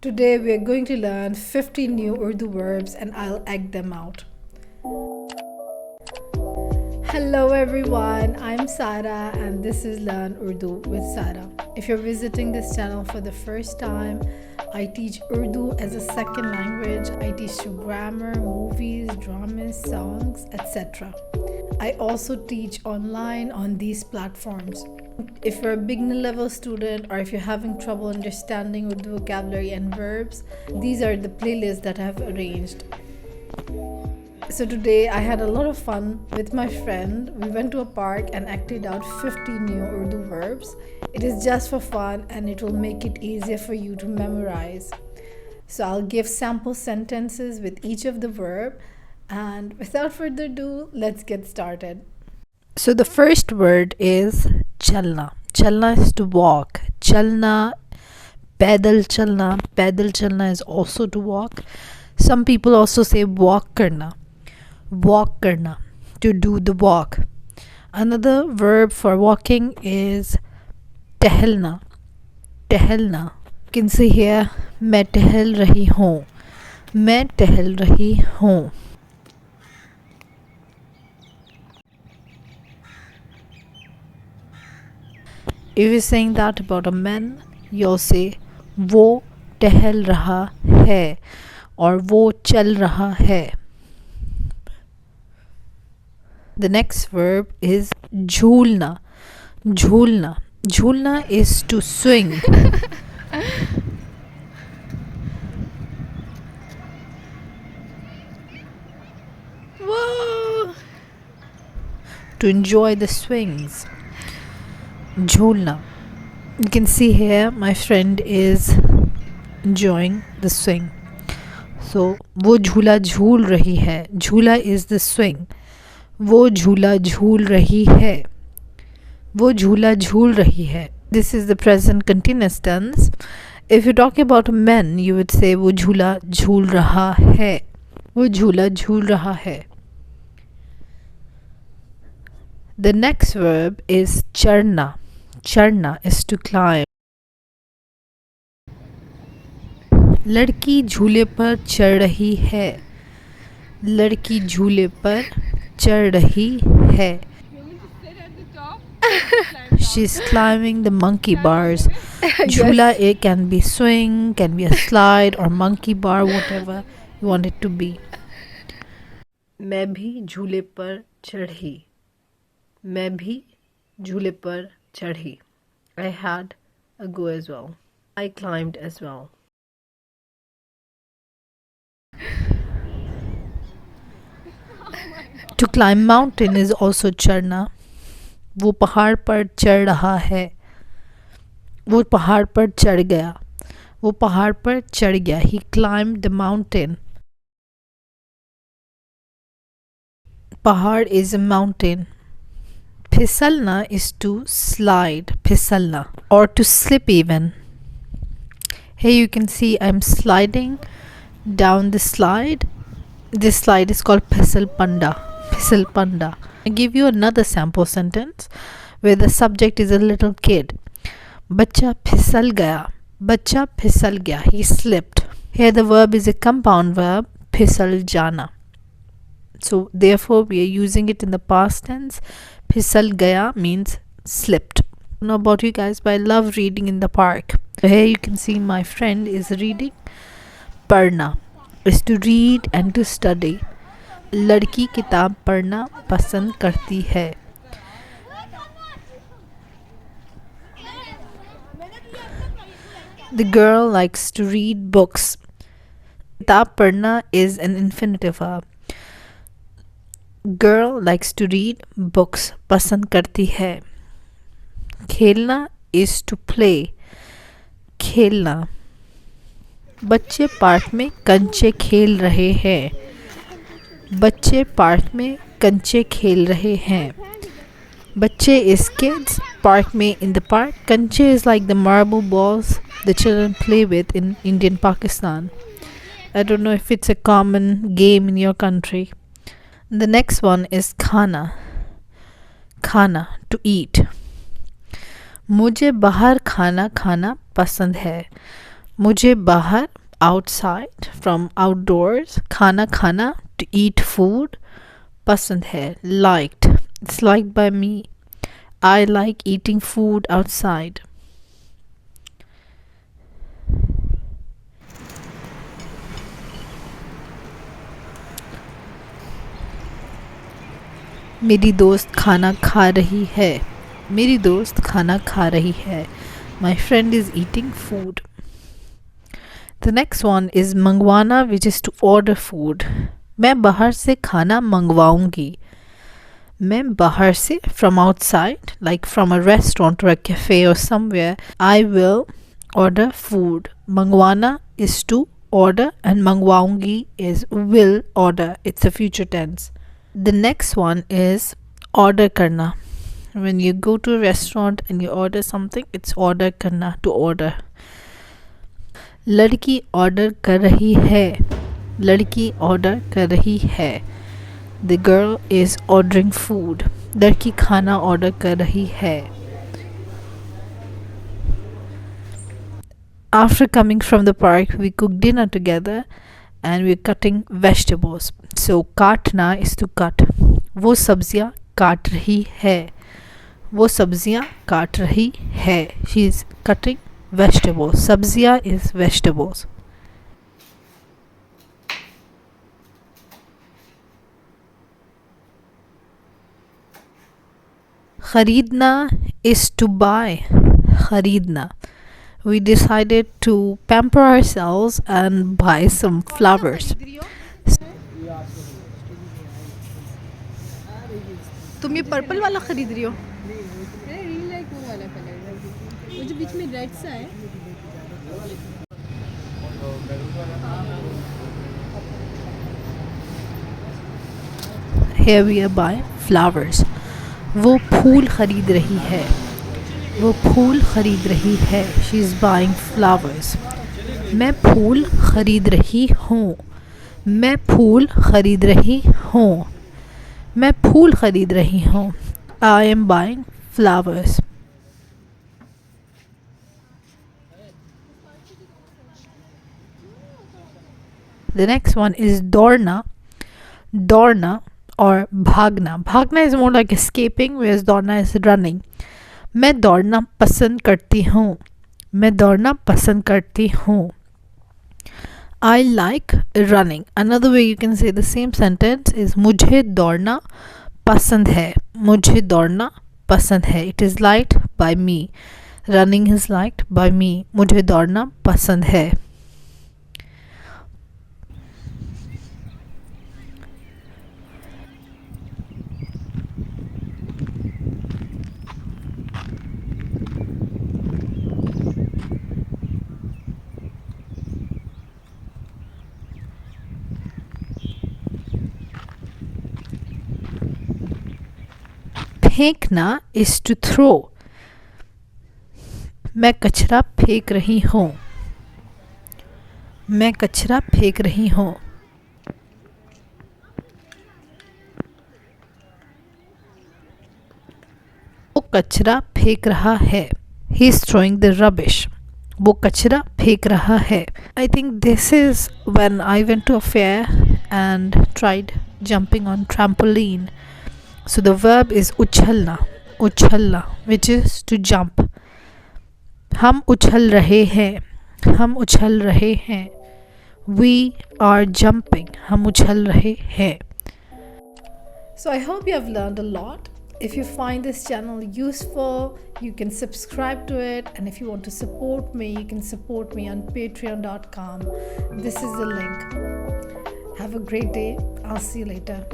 Today we are going to learn 50 new Urdu verbs and I'll act them out. Hello everyone, I'm Sara and this is Learn Urdu with Sara. If you're visiting this channel for the first time, I teach Urdu as a second language. I teach you grammar, movies, dramas, songs, etc. I also teach online on these platforms. If you're a beginner level student or if you're having trouble understanding Urdu vocabulary and verbs, these are the playlists that I have arranged. So today I had a lot of fun with my friend. We went to a park and acted out 50 new Urdu verbs. It is just for fun and it will make it easier for you to memorize. So I'll give sample sentences with each of the verb, and without further ado, let's get started. So the first word is chalna. Chalna is to walk. Chalna, pedal chalna. Pedal chalna is also to walk. Some people also say walk karna. Walk karna, to do the walk. Another verb for walking is टहलना. टहलना. You can see here, मैं टहल रही हूँ. मैं टहल रही हूँ. If you're saying that about a man, you'll say वो टहल रहा है और वो चल रहा है. The next verb is झूलना. झूलना. झूलना is to swing. Whoa! To enjoy the swings. झूलना. You can see here my friend is enjoying the swing. So वो झूला झूल रही है. झूला is the swing. वो झूला झूल रही है. वो झूला झूल रही है. This is the present continuous tense. If you talk about men, you would say वो झूला झूल रहा है. वो झूला झूल रहा है. The next verb is चढ़ना. चढ़ना is to climb. लड़की झूले पर चढ़ रही है. लड़की झूले पर चढ़ रही है. She's climbing the monkey bars. Jhula, it can be swing, can be a slide or monkey bar, whatever you want it to be. मैं भी झूले पर चढ़ी. मैं भी झूले पर चढ़ी. I had a go as well. I climbed as well. To climb mountain is also चढ़ना. वो पहाड़ पर चढ़ रहा है. वो पहाड़ पर चढ़ गया. वो पहाड़ पर चढ़ गया. He climbed the mountain. पहाड़ is a mountain. फिसलना is to slide. फिसलना or to slip even. Here you can see I'm sliding down the slide. This slide is called फिसल पंडा. फिसल पंडा. I give you another sample sentence where the subject is a little kid. बच्चा फिसल गया. बच्चा फिसल गया. He slipped. Here the verb is a compound verb, फिसल जाना. So therefore we are using it in the past tense. फिसल गया means slipped. I don't know about you guys, but I love reading in the park. So here you can see my friend is reading. पढ़ना is to read and to study. लड़की किताब पढ़ना पसंद करती है. The girl likes to read books. किताब पढ़ना is an infinitive verb. Girl likes to read books. पसंद करती है. खेलना is to play. खेलना. बच्चे पार्क में कंचे खेल रहे हैं. बच्चे पार्क में कंचे खेल रहे हैं. बच्चे is kids, park में in the park. कंचे is like the marble balls the children play with in Indian Pakistan. I don't know if it's a common game in your country. The next one is खाना. खाना, to eat. मुझे बाहर खाना खाना पसंद है. मुझे बाहर outside from outdoors खाना खाना to eat food पसंद है liked it's liked by me I like eating food outside मेरी दोस्त खाना खा रही है मेरी दोस्त खाना खा रही है My friend is eating food. The next one is mangwana, which is to order food. मैं बाहर से खाना मंगवाऊंगी मैं बाहर से from outside like from a restaurant or a cafe or somewhere I will order food mangwana is to order and mangwaungi is will order it's a future tense the next one is order karna when you go to a restaurant and you order something it's order karna to order लड़की order कर रही है लड़की order कर रही है The girl is ordering food. लड़की खाना ऑर्डर कर रही है After coming from the park, we cooked dinner together and we're cutting vegetables. So काटना is to cut. वो सब्जियां काट रही है वो सब्जियां काट रही है She is cutting vegetables. सब्जियां is vegetables. खरीदना is to buy. खरीदना. We decided to pamper ourselves and buy some flowers. तुम ये पर्पल वाला खरीद रही हो? वो वाला कलर वो जो बीच में रेड सा है Here we are buying flowers. वो फूल खरीद रही है वो फूल खरीद रही है She is buying flowers. मैं फूल खरीद रही हूँ मैं फूल खरीद रही हूँ मैं फूल खरीद रही हूँ I am buying flowers. The next one is दौड़ना दौड़ना or भागना भागना is more like escaping whereas दौड़ना is running मैं दौड़ना पसंद करती हूँ मैं दौड़ना पसंद करती हूँ I like running. Another way you can say the same sentence is मुझे दौड़ना पसंद है मुझे दौड़ना पसंद है It is liked by me. Running is liked by me. मुझे दौड़ना पसंद है फेंकना is to throw. मैं कचरा फेंक रही हूँ मैं कचरा फेंक रही हूँ वो कचरा फेंक रहा है He is throwing the rubbish. वो कचरा फेंक रहा है I think this is when I went to a fair and tried jumping on trampoline. So the verb is उछलना which is to jump. हम उछल रहे हैं We are jumping. हम उछल रहे हैं So I hope you have learned a lot. If you find this channel useful, you can subscribe to it, and if you want to support me, you can support me on patreon.com. This is the link. Have a great day. I'll see you later.